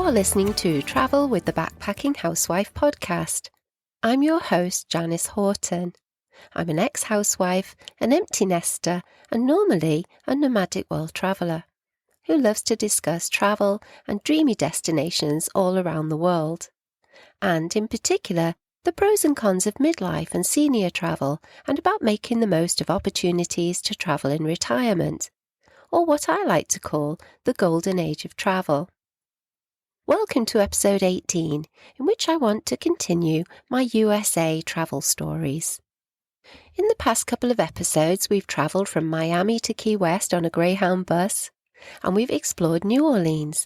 You're listening to Travel with the Backpacking Housewife podcast. I'm your host, Janice Horton. I'm an ex-housewife, an empty nester, and normally a nomadic world traveller who loves to discuss travel and dreamy destinations all around the world. And in particular, the pros and cons of midlife and senior travel, and about making the most of opportunities to travel in retirement, or what I like to call the golden age of travel. Welcome to episode 18, in which I want to continue my USA travel stories. In the past couple of episodes, we've travelled from Miami to Key West on a Greyhound bus, and we've explored New Orleans.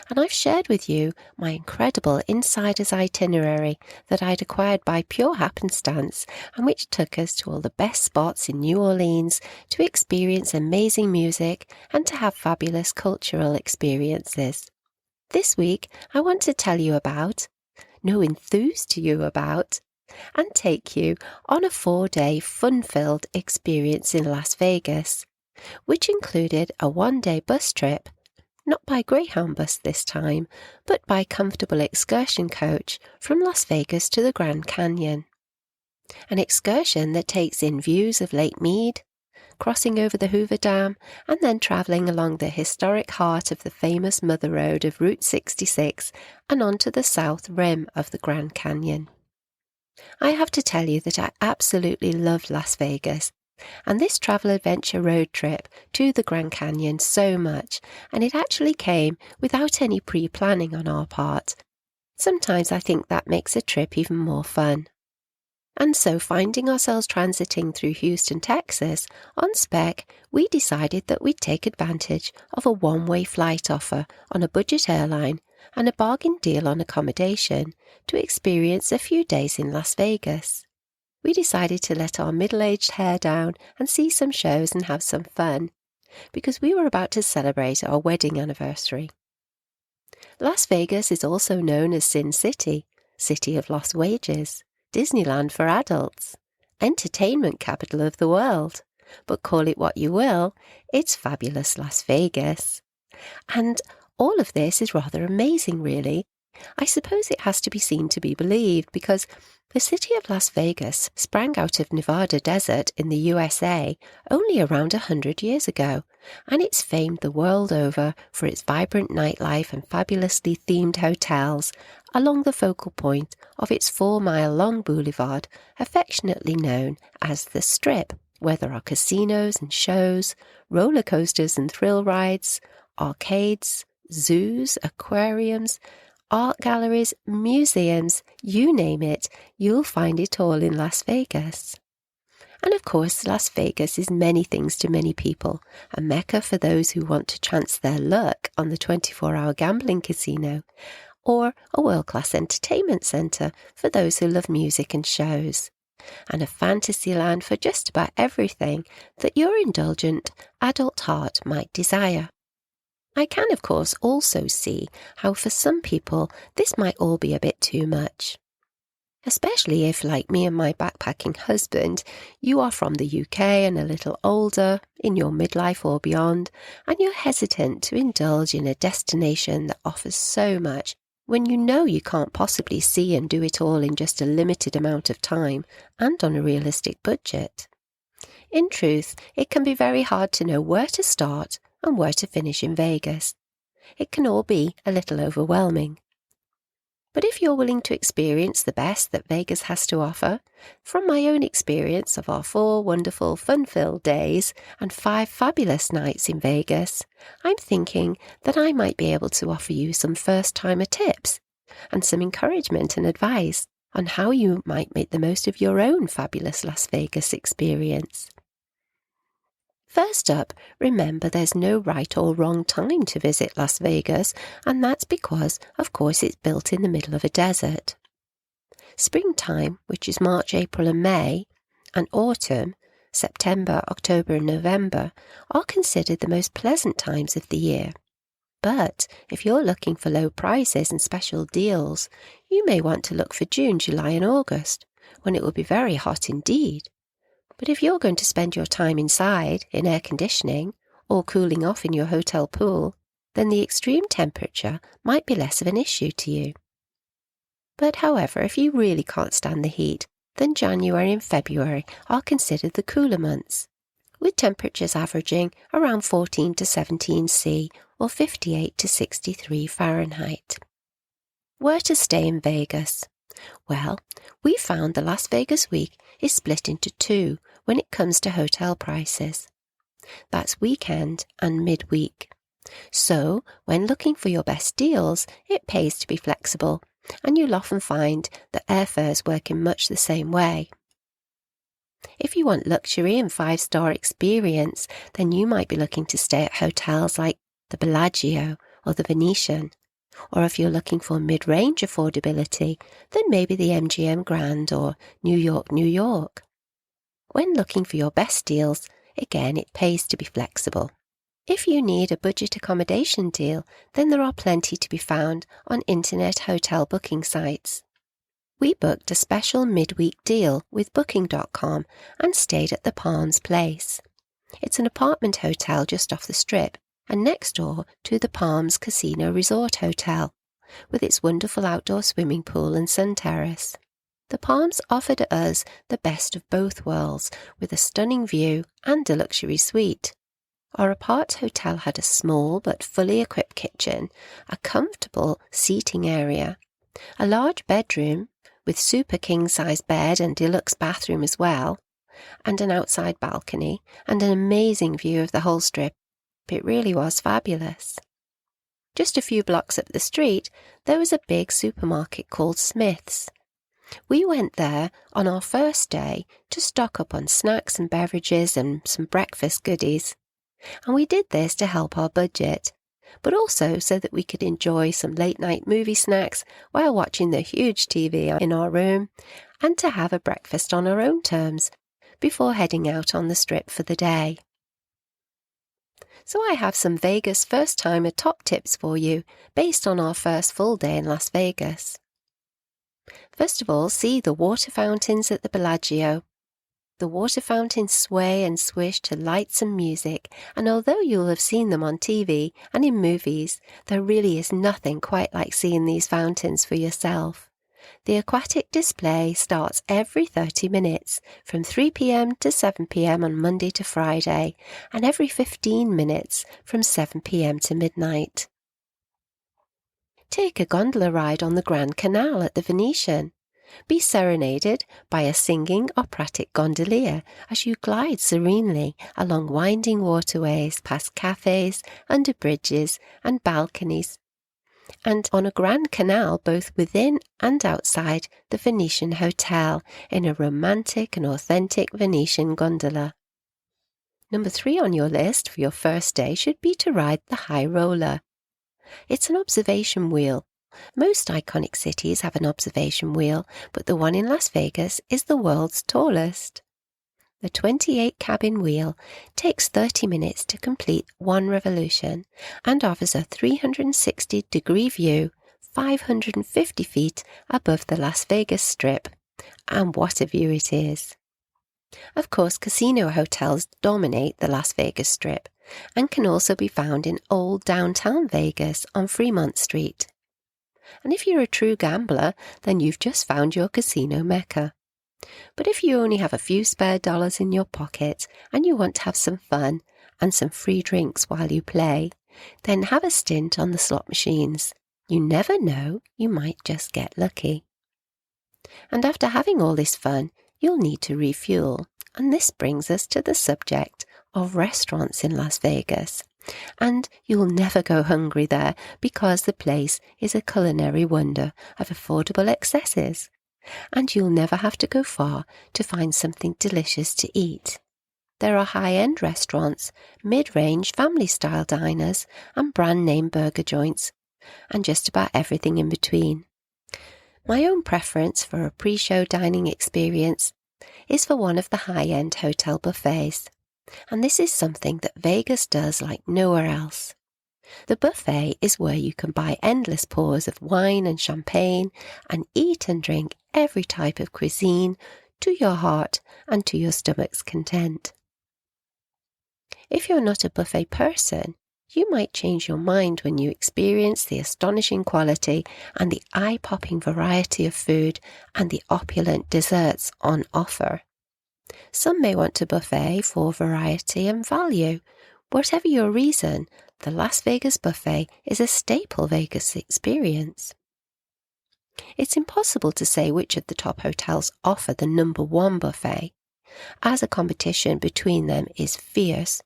And I've shared with you my incredible insider's itinerary that I'd acquired by pure happenstance, and which took us to all the best spots in New Orleans to experience amazing music and to have fabulous cultural experiences. This week, I want to tell you about, enthuse to you about, and take you on a 4-day fun-filled experience in Las Vegas, which included a 1-day bus trip, not by Greyhound bus this time, but by comfortable excursion coach from Las Vegas to the Grand Canyon. An excursion that takes in views of Lake Mead, crossing over the Hoover Dam, and then travelling along the historic heart of the famous Mother Road of Route 66 and onto the south rim of the Grand Canyon. I have to tell you that I absolutely love Las Vegas, and this travel adventure road trip to the Grand Canyon so much, and it actually came without any pre-planning on our part. Sometimes I think that makes a trip even more fun. And so, finding ourselves transiting through Houston, Texas, on spec, we decided that we'd take advantage of a one-way flight offer on a budget airline and a bargain deal on accommodation to experience a few days in Las Vegas. We decided to let our middle-aged hair down and see some shows and have some fun, because we were about to celebrate our wedding anniversary. Las Vegas is also known as Sin City, City of Lost Wages, Disneyland for adults, entertainment capital of the world, but call it what you will, it's fabulous Las Vegas. And all of this is rather amazing, really. I suppose it has to be seen to be believed, because the city of Las Vegas sprang out of Nevada desert in the USA only around 100 years ago, and it's famed the world over for its vibrant nightlife and fabulously themed hotels along the focal point of its 4-mile-long boulevard, affectionately known as the Strip, where there are casinos and shows, roller coasters and thrill rides, arcades, zoos, aquariums, art galleries, museums, you name it, you'll find it all in Las Vegas. And of course, Las Vegas is many things to many people, a mecca for those who want to chance their luck on the 24-hour gambling casino, or a world-class entertainment centre for those who love music and shows, and a fantasy land for just about everything that your indulgent adult heart might desire. I can, of course, also see how for some people this might all be a bit too much. Especially if, like me and my backpacking husband, you are from the UK and a little older, in your midlife or beyond, and you're hesitant to indulge in a destination that offers so much when you know you can't possibly see and do it all in just a limited amount of time and on a realistic budget. In truth, it can be very hard to know where to start and where to finish in Vegas. It can all be a little overwhelming. But if you're willing to experience the best that Vegas has to offer, from my own experience of our 4 wonderful fun-filled days and 5 fabulous nights in Vegas, I'm thinking that I might be able to offer you some first-timer tips and some encouragement and advice on how you might make the most of your own fabulous Las Vegas experience. First up, remember there's no right or wrong time to visit Las Vegas, and that's because, of course, it's built in the middle of a desert. Springtime, which is March, April and May, and autumn, September, October and November, are considered the most pleasant times of the year. But if you're looking for low prices and special deals, you may want to look for June, July and August, when it will be very hot indeed. But if you're going to spend your time inside, in air conditioning, or cooling off in your hotel pool, then the extreme temperature might be less of an issue to you. But however, if you really can't stand the heat, then January and February are considered the cooler months, with temperatures averaging around 14 to 17 C or 58 to 63 Fahrenheit. Where to stay in Vegas? Well, we found the Las Vegas week is split into two when it comes to hotel prices. That's weekend and midweek. So, when looking for your best deals, it pays to be flexible, and you'll often find that airfares work in much the same way. If you want luxury and 5-star experience, then you might be looking to stay at hotels like the Bellagio or the Venetian. Or if you're looking for mid-range affordability, then maybe the MGM Grand or New York, New York. When looking for your best deals, again, it pays to be flexible. If you need a budget accommodation deal, then there are plenty to be found on internet hotel booking sites. We booked a special midweek deal with Booking.com and stayed at the Palms Place. It's an apartment hotel just off the Strip and next door to the Palms Casino Resort Hotel, with its wonderful outdoor swimming pool and sun terrace. The Palms offered us the best of both worlds, with a stunning view and a luxury suite. Our apart hotel had a small but fully equipped kitchen, a comfortable seating area, a large bedroom with super king-size bed and deluxe bathroom as well, and an outside balcony and an amazing view of the whole Strip. It really was fabulous. Just a few blocks up the street, there was a big supermarket called Smith's. We went there on our first day to stock up on snacks and beverages and some breakfast goodies. And we did this to help our budget, but also so that we could enjoy some late-night movie snacks while watching the huge TV in our room, and to have a breakfast on our own terms before heading out on the Strip for the day. So I have some Vegas first-timer top tips for you based on our first full day in Las Vegas. First of all, see the water fountains at the Bellagio. The water fountains sway and swish to lights and music, and although you'll have seen them on TV and in movies, there really is nothing quite like seeing these fountains for yourself. The aquatic display starts every 30 minutes, from 3 p.m. to 7 p.m. on Monday to Friday, and every 15 minutes from 7 p.m. to midnight. Take a gondola ride on the Grand Canal at the Venetian. Be serenaded by a singing operatic gondolier as you glide serenely along winding waterways past cafes, under bridges and balconies, and on a Grand Canal both within and outside the Venetian Hotel in a romantic and authentic Venetian gondola. Number 3 on your list for your first day should be to ride the high roller. It's an observation wheel. Most iconic cities have an observation wheel, but the one in Las Vegas is the world's tallest. The 28-cabin wheel takes 30 minutes to complete one revolution and offers a 360-degree view 550 feet above the Las Vegas Strip. And what a view it is! Of course, casino hotels dominate the Las Vegas Strip and can also be found in old downtown Vegas on Fremont Street. And if you're a true gambler, then you've just found your casino mecca. But if you only have a few spare dollars in your pocket and you want to have some fun and some free drinks while you play, then have a stint on the slot machines. You never know, you might just get lucky. And after having all this fun, you'll need to refuel. And this brings us to the subject of restaurants in Las Vegas. And you'll never go hungry there because the place is a culinary wonder of affordable excesses. And you'll never have to go far to find something delicious to eat. There are high-end restaurants, mid-range family-style diners, and brand-name burger joints, and just about everything in between. My own preference for a pre-show dining experience is for one of the high-end hotel buffets. And this is something that Vegas does like nowhere else. The buffet is where you can buy endless pours of wine and champagne and eat and drink every type of cuisine to your heart and to your stomach's content. If you're not a buffet person, You might change your mind when you experience the astonishing quality and the eye-popping variety of food and the opulent desserts on offer. Some may want a buffet for variety and value. Whatever your reason, the Las Vegas buffet is a staple Vegas experience. It's impossible to say which of the top hotels offer the number one buffet, as a competition between them is fierce,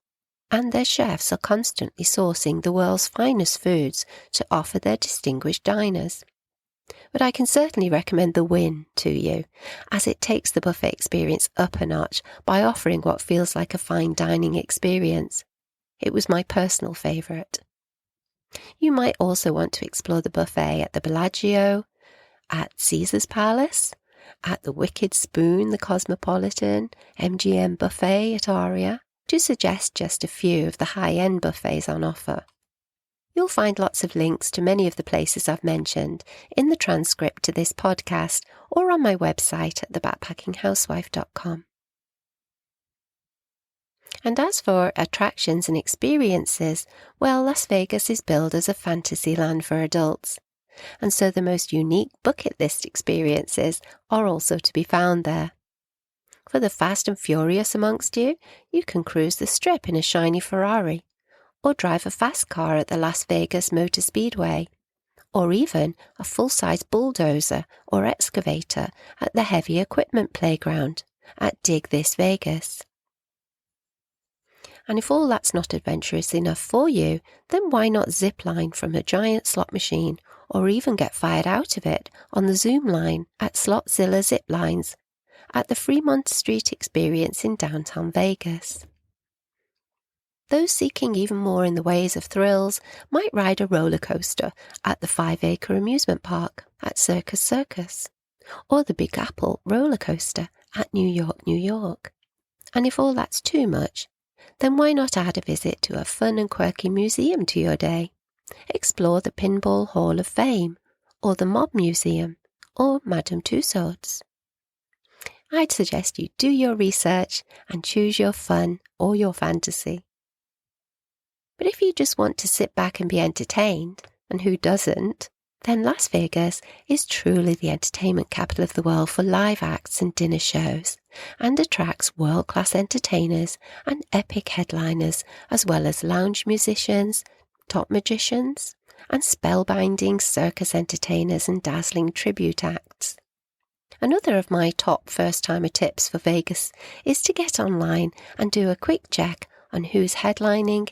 and their chefs are constantly sourcing the world's finest foods to offer their distinguished diners. But I can certainly recommend the Wynn to you, as it takes the buffet experience up a notch by offering what feels like a fine dining experience. It was my personal favourite. You might also want to explore the buffet at the Bellagio, at Caesar's Palace, at the Wicked Spoon, the Cosmopolitan, MGM Buffet at Aria, to suggest just a few of the high-end buffets on offer. You'll find lots of links to many of the places I've mentioned in the transcript to this podcast or on my website at thebackpackinghousewife.com. And as for attractions and experiences, well, Las Vegas is billed as a fantasy land for adults. And so the most unique bucket list experiences are also to be found there. For the fast and furious amongst you, you can cruise the Strip in a shiny Ferrari, or drive a fast car at the Las Vegas Motor Speedway, or even a full-size bulldozer or excavator at the Heavy Equipment Playground at Dig This Vegas. And if all that's not adventurous enough for you, then why not zip line from a giant slot machine, or even get fired out of it on the Zoom line at Slotzilla Zip Lines at the Fremont Street Experience in downtown Vegas. Those seeking even more in the ways of thrills might ride a roller coaster at the 5-acre amusement park at Circus Circus, or the Big Apple roller coaster at New York, New York. And if all that's too much, then why not add a visit to a fun and quirky museum to your day? Explore the Pinball Hall of Fame, or the Mob Museum, or Madame Tussauds. I'd suggest you do your research and choose your fun or your fantasy. But if you just want to sit back and be entertained, and who doesn't, then Las Vegas is truly the entertainment capital of the world for live acts and dinner shows, and attracts world-class entertainers and epic headliners, as well as lounge musicians, top magicians, and spellbinding circus entertainers and dazzling tribute acts. Another of my top first-timer tips for Vegas is to get online and do a quick check on who's headlining,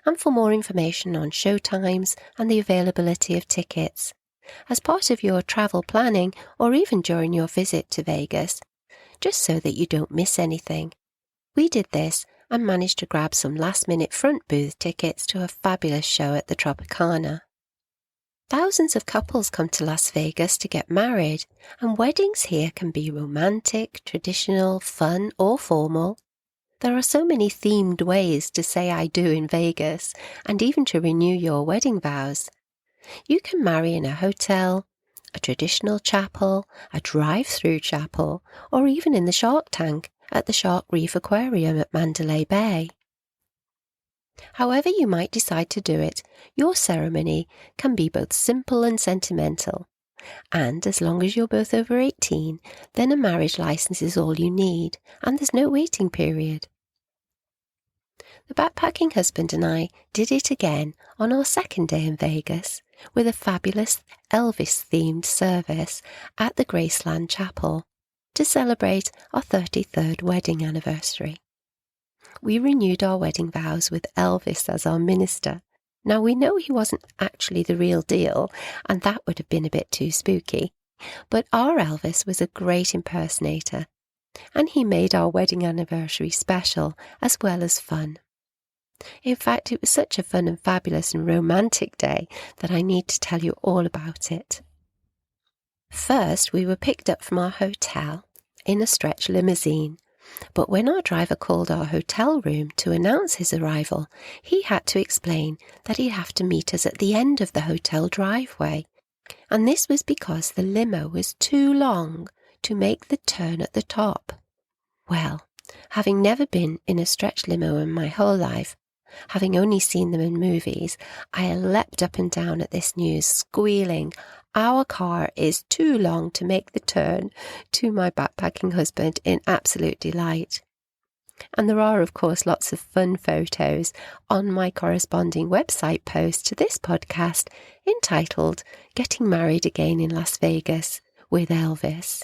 and for more information on show times and the availability of tickets, as part of your travel planning or even during your visit to Vegas, just so that you don't miss anything. We did this and managed to grab some last-minute front booth tickets to a fabulous show at the Tropicana. Thousands of couples come to Las Vegas to get married, and weddings here can be romantic, traditional, fun, or formal. There are so many themed ways to say I do in Vegas, and even to renew your wedding vows. You can marry in a hotel, a traditional chapel, a drive-through chapel, or even in the shark tank at the Shark Reef Aquarium at Mandalay Bay. However you might decide to do it, your ceremony can be both simple and sentimental. And as long as you're both over 18, then a marriage license is all you need, and there's no waiting period. The backpacking husband and I did it again on our second day in Vegas with a fabulous Elvis-themed service at the Graceland Chapel to celebrate our 33rd wedding anniversary. We renewed our wedding vows with Elvis as our minister. Now, we know he wasn't actually the real deal, and that would have been a bit too spooky, but our Elvis was a great impersonator, and he made our wedding anniversary special as well as fun. In fact, it was such a fun and fabulous and romantic day that I need to tell you all about it. First, we were picked up from our hotel in a stretch limousine, but when our driver called our hotel room to announce his arrival, he had to explain that he'd have to meet us at the end of the hotel driveway, and this was because the limo was too long to make the turn at the top. Well, having never been in a stretch limo in my whole life, Having only seen them in movies, I leapt up and down at this news, squealing, "Our car is too long to make the turn," to my backpacking husband in absolute delight. And there are, of course, lots of fun photos on my corresponding website post to this podcast entitled "Getting Married Again in Las Vegas with Elvis."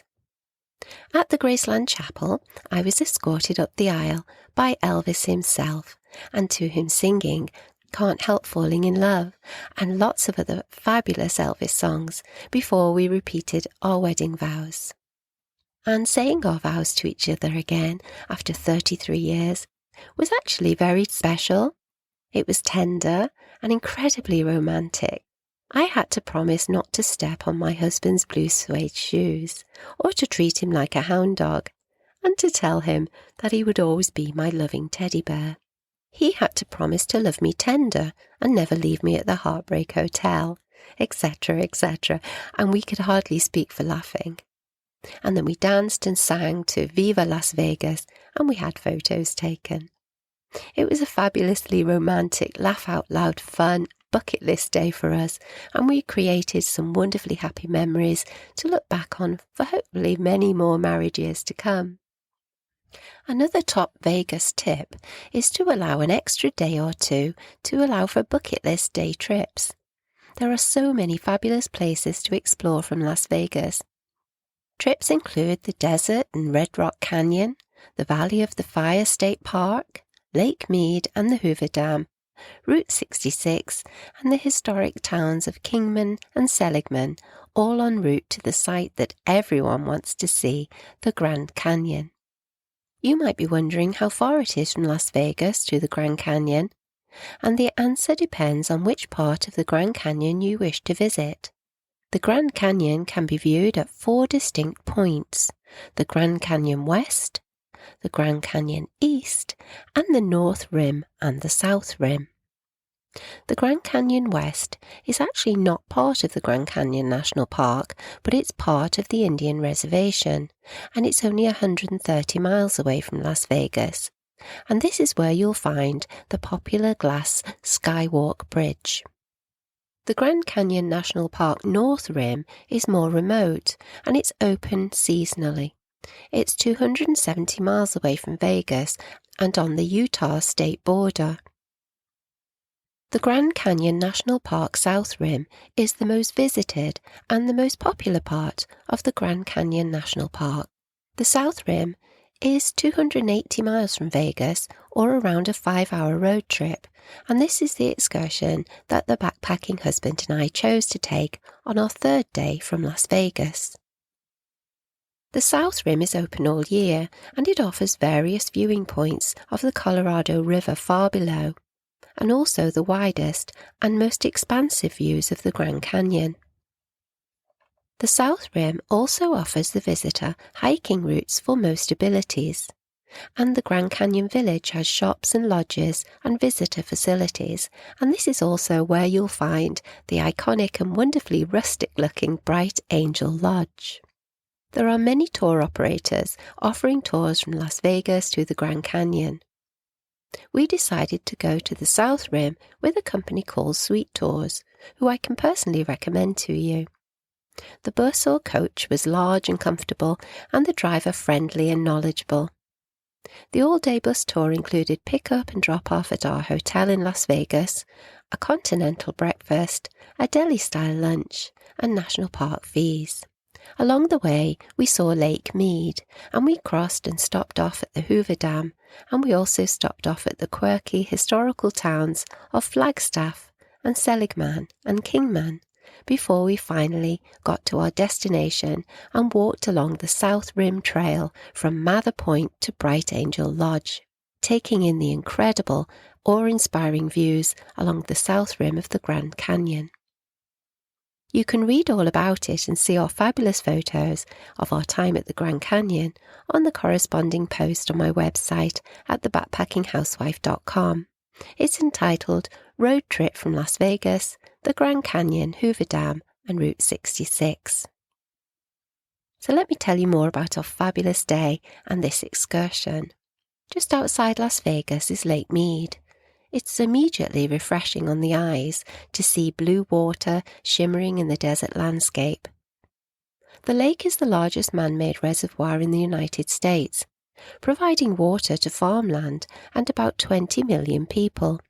At the Graceland Chapel, I was escorted up the aisle by Elvis himself, and to him singing "Can't Help Falling in Love" and lots of other fabulous Elvis songs before we repeated our wedding vows. And saying our vows to each other again after 33 years was actually very special. It was tender and incredibly romantic. I had to promise not to step on my husband's blue suede shoes, or to treat him like a hound dog, and to tell him that he would always be my loving teddy bear. He had to promise to love me tender and never leave me at the Heartbreak Hotel, etc., etc., and we could hardly speak for laughing. And then we danced and sang to "Viva Las Vegas," and we had photos taken. It was a fabulously romantic, laugh-out-loud fun bucket list day for us, and we created some wonderfully happy memories to look back on for hopefully many more married years to come. Another top Vegas tip is to allow an extra day or two to allow for bucket list day trips. There are so many fabulous places to explore from Las Vegas. Trips include the desert and Red Rock Canyon, the Valley of the Fire State Park, Lake Mead and the Hoover Dam, Route 66, and the historic towns of Kingman and Seligman, all en route to the site that everyone wants to see, the Grand Canyon. You might be wondering how far it is from Las Vegas to the Grand Canyon, and the answer depends on which part of the Grand Canyon you wish to visit. The Grand Canyon can be viewed at 4 distinct points: the Grand Canyon West, the Grand Canyon East, and the North Rim and the South Rim. The Grand Canyon West is actually not part of the Grand Canyon National Park, but it's part of the Indian Reservation, and it's only 130 miles away from Las Vegas. And this is where you'll find the popular glass Skywalk Bridge. The Grand Canyon National Park North Rim is more remote, and it's open seasonally. It's 270 miles away from Vegas and on the Utah state border. The Grand Canyon National Park South Rim is the most visited and the most popular part of the Grand Canyon National Park. The South Rim is 280 miles from Vegas, or around a 5-hour road trip, and this is the excursion that the backpacking husband and I chose to take on our third day from Las Vegas. The South Rim is open all year, and it offers various viewing points of the Colorado River far below, and also the widest and most expansive views of the Grand Canyon. The South Rim also offers the visitor hiking routes for most abilities, and the Grand Canyon Village has shops and lodges and visitor facilities, and this is also where you'll find the iconic and wonderfully rustic-looking Bright Angel Lodge. There are many tour operators offering tours from Las Vegas to the Grand Canyon. We decided to go to the South Rim with a company called Sweet Tours, who I can personally recommend to you. The bus or coach was large and comfortable, and the driver friendly and knowledgeable. The all-day bus tour included pick-up and drop-off at our hotel in Las Vegas, a continental breakfast, a deli-style lunch, and national park fees. Along the way, we saw Lake Mead, and we crossed and stopped off at the Hoover Dam, and we also stopped off at the quirky historical towns of Flagstaff and Seligman and Kingman, before we finally got to our destination and walked along the South Rim Trail from Mather Point to Bright Angel Lodge, taking in the incredible, awe-inspiring views along the South Rim of the Grand Canyon. You can read all about it and see our fabulous photos of our time at the Grand Canyon on the corresponding post on my website at thebackpackinghousewife.com. It's entitled Road Trip from Las Vegas, the Grand Canyon, Hoover Dam and Route 66. So let me tell you more about our fabulous day and this excursion. Just outside Las Vegas is Lake Mead. It's immediately refreshing on the eyes to see blue water shimmering in the desert landscape. The lake is the largest man-made reservoir in the United States, providing water to farmland and about 20 million people.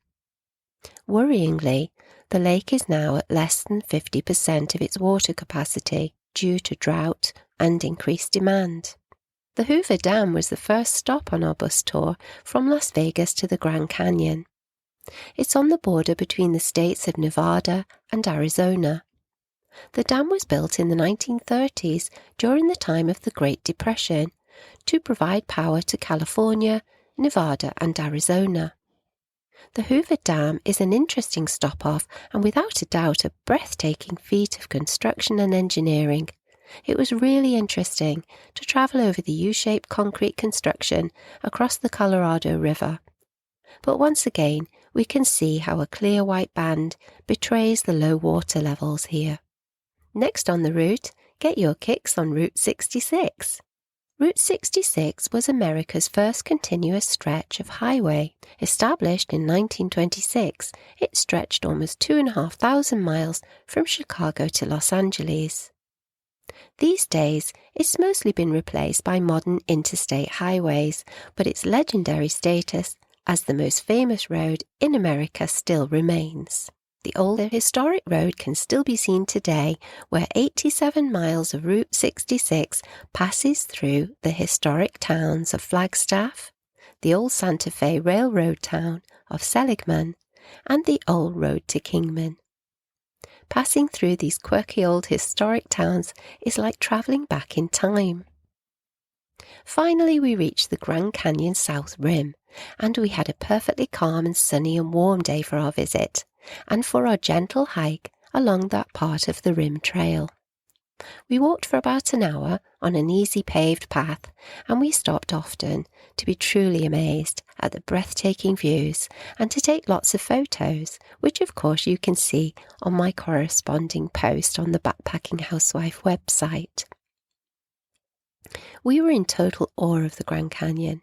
Worryingly, the lake is now at less than 50% of its water capacity due to drought and increased demand. The Hoover Dam was the first stop on our bus tour from Las Vegas to the Grand Canyon. It's on the border between the states of Nevada and Arizona. The dam was built in the 1930s during the time of the Great Depression to provide power to California, Nevada and Arizona. The Hoover Dam is an interesting stop-off and without a doubt a breathtaking feat of construction and engineering. It was really interesting to travel over the U-shaped concrete construction across the Colorado River. But once again, we can see how a clear white band betrays the low water levels here. Next on the route, get your kicks on Route 66. Route 66 was America's first continuous stretch of highway. Established in 1926, it stretched almost 2,500 miles from Chicago to Los Angeles. These days, it's mostly been replaced by modern interstate highways, but its legendary status as the most famous road in America still remains. The older historic road can still be seen today, where 87 miles of Route 66 passes through the historic towns of Flagstaff, the old Santa Fe Railroad town of Seligman, and the old road to Kingman. Passing through these quirky old historic towns is like travelling back in time. Finally, we reached the Grand Canyon South Rim, and we had a perfectly calm and sunny and warm day for our visit, and for our gentle hike along that part of the Rim Trail. We walked for about an hour on an easy paved path, and we stopped often to be truly amazed at the breathtaking views and to take lots of photos, which of course you can see on my corresponding post on the Backpacking Housewife website. We were in total awe of the Grand Canyon.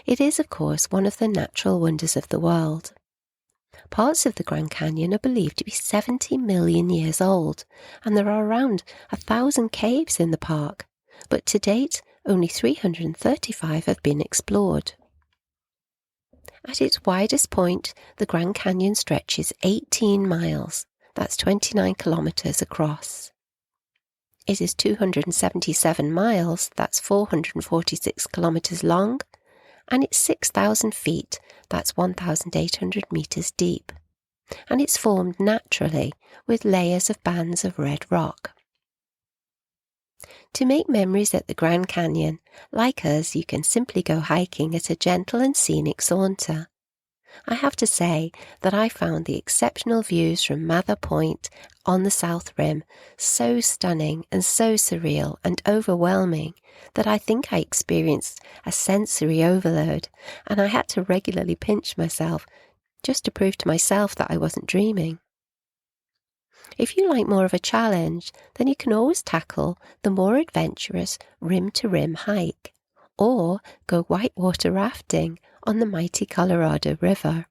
It is, of course, one of the natural wonders of the world. Parts of the Grand Canyon are believed to be 70 million years old, and there are around 1,000 caves in the park, but to date only 335 have been explored. At its widest point, the Grand Canyon stretches 18 miles, that's 29 kilometers across. It is 277 miles, that's 446 kilometers long, and it's 6,000 feet, that's 1,800 meters deep. And it's formed naturally with layers of bands of red rock. To make memories at the Grand Canyon, like us, you can simply go hiking at a gentle and scenic saunter. I have to say that I found the exceptional views from Mather Point on the South Rim so stunning and so surreal and overwhelming that I think I experienced a sensory overload, and I had to regularly pinch myself just to prove to myself that I wasn't dreaming. If you like more of a challenge, then you can always tackle the more adventurous rim-to-rim hike, or go whitewater rafting on the mighty Colorado River.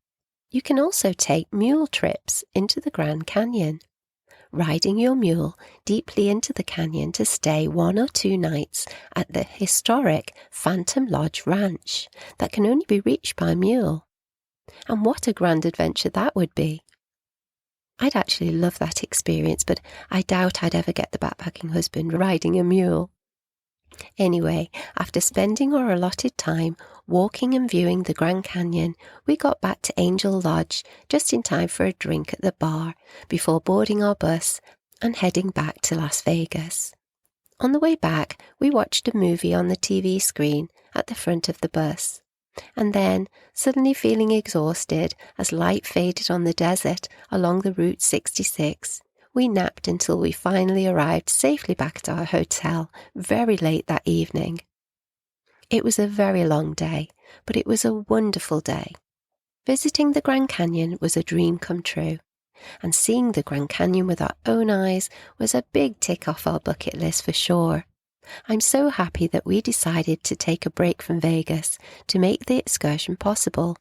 You can also take mule trips into the Grand Canyon, riding your mule deeply into the canyon to stay 1 or 2 nights at the historic Phantom Lodge Ranch that can only be reached by mule. And what a grand adventure that would be! I'd actually love that experience, but I doubt I'd ever get the backpacking husband riding a mule. Anyway, after spending our allotted time walking and viewing the Grand Canyon, we got back to Angel Lodge just in time for a drink at the bar before boarding our bus and heading back to Las Vegas. On the way back, we watched a movie on the TV screen at the front of the bus. And then, suddenly feeling exhausted as light faded on the desert along the Route 66, we napped until we finally arrived safely back at our hotel very late that evening. It was a very long day, but it was a wonderful day. Visiting the Grand Canyon was a dream come true, and seeing the Grand Canyon with our own eyes was a big tick off our bucket list for sure. I'm so happy that we decided to take a break from Vegas to make the excursion possible.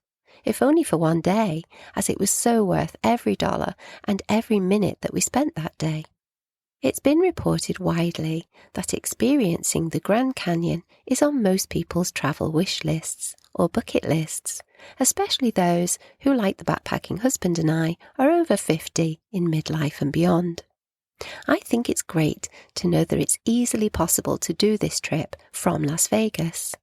if only for one day, as it was so worth every dollar and every minute that we spent that day. It's been reported widely that experiencing the Grand Canyon is on most people's travel wish lists or bucket lists, especially those who, like the backpacking husband and I, are over 50 in midlife and beyond. I think it's great to know that it's easily possible to do this trip from Las Vegas.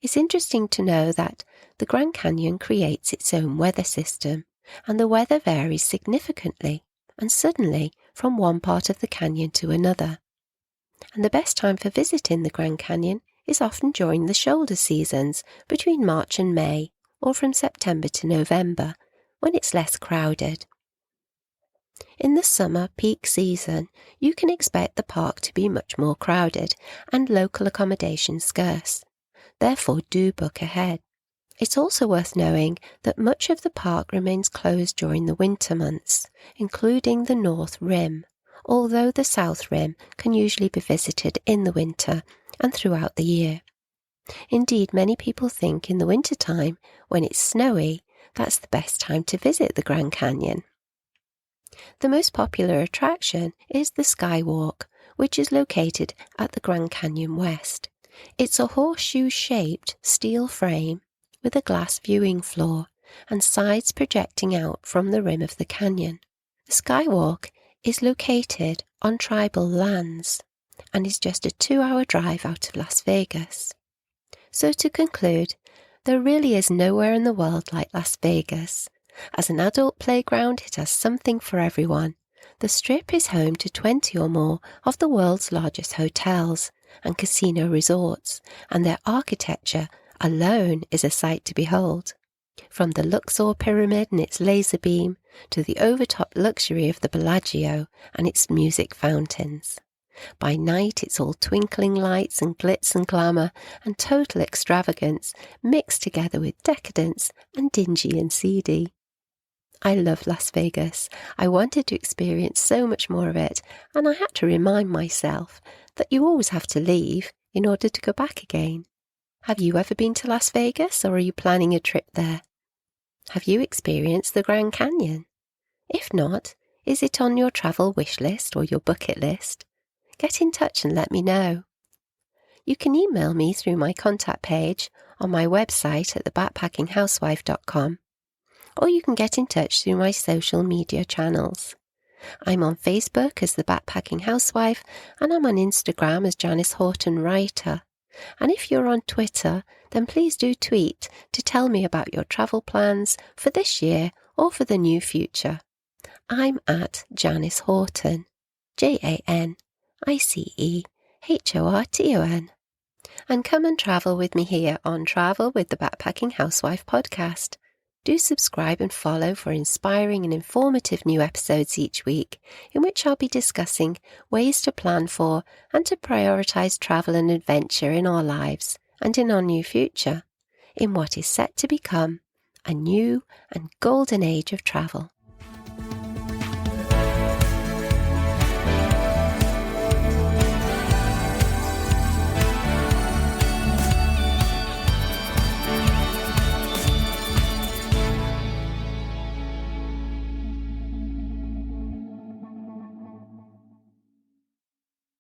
It's interesting to know that the Grand Canyon creates its own weather system, and the weather varies significantly and suddenly from one part of the canyon to another. And the best time for visiting the Grand Canyon is often during the shoulder seasons between March and May, or from September to November, when it's less crowded. In the summer peak season, you can expect the park to be much more crowded and local accommodation scarce. Therefore, do book ahead. It's also worth knowing that much of the park remains closed during the winter months, including the North Rim, although the South Rim can usually be visited in the winter and throughout the year. Indeed, many people think in the wintertime, when it's snowy, that's the best time to visit the Grand Canyon. The most popular attraction is the Skywalk, which is located at the Grand Canyon West. It's a horseshoe-shaped steel frame with a glass viewing floor and sides projecting out from the rim of the canyon. The Skywalk is located on tribal lands and is just a 2-hour drive out of Las Vegas. So to conclude, there really is nowhere in the world like Las Vegas. As an adult playground, it has something for everyone. The Strip is home to 20 or more of the world's largest hotels and casino resorts, and their architecture alone is a sight to behold. From the Luxor Pyramid and its laser beam to the overtop luxury of the Bellagio and its music fountains. By night it's all twinkling lights and glitz and glamour and total extravagance mixed together with decadence and dingy and seedy. I love Las Vegas. I wanted to experience so much more of it, and I had to remind myself that you always have to leave in order to go back again. Have you ever been to Las Vegas, or are you planning a trip there? Have you experienced the Grand Canyon? If not, is it on your travel wish list or your bucket list? Get in touch and let me know. You can email me through my contact page on my website at thebackpackinghousewife.com, or you can get in touch through my social media channels. I'm on Facebook as The Backpacking Housewife, and I'm on Instagram as Janice Horton Writer. And if you're on Twitter, then please do tweet to tell me about your travel plans for this year or for the near future. I'm at Janice Horton, JANICEHORTON. And come and travel with me here on Travel with the Backpacking Housewife podcast. Do subscribe and follow for inspiring and informative new episodes each week, in which I'll be discussing ways to plan for and to prioritise travel and adventure in our lives and in our new future, in what is set to become a new and golden age of travel.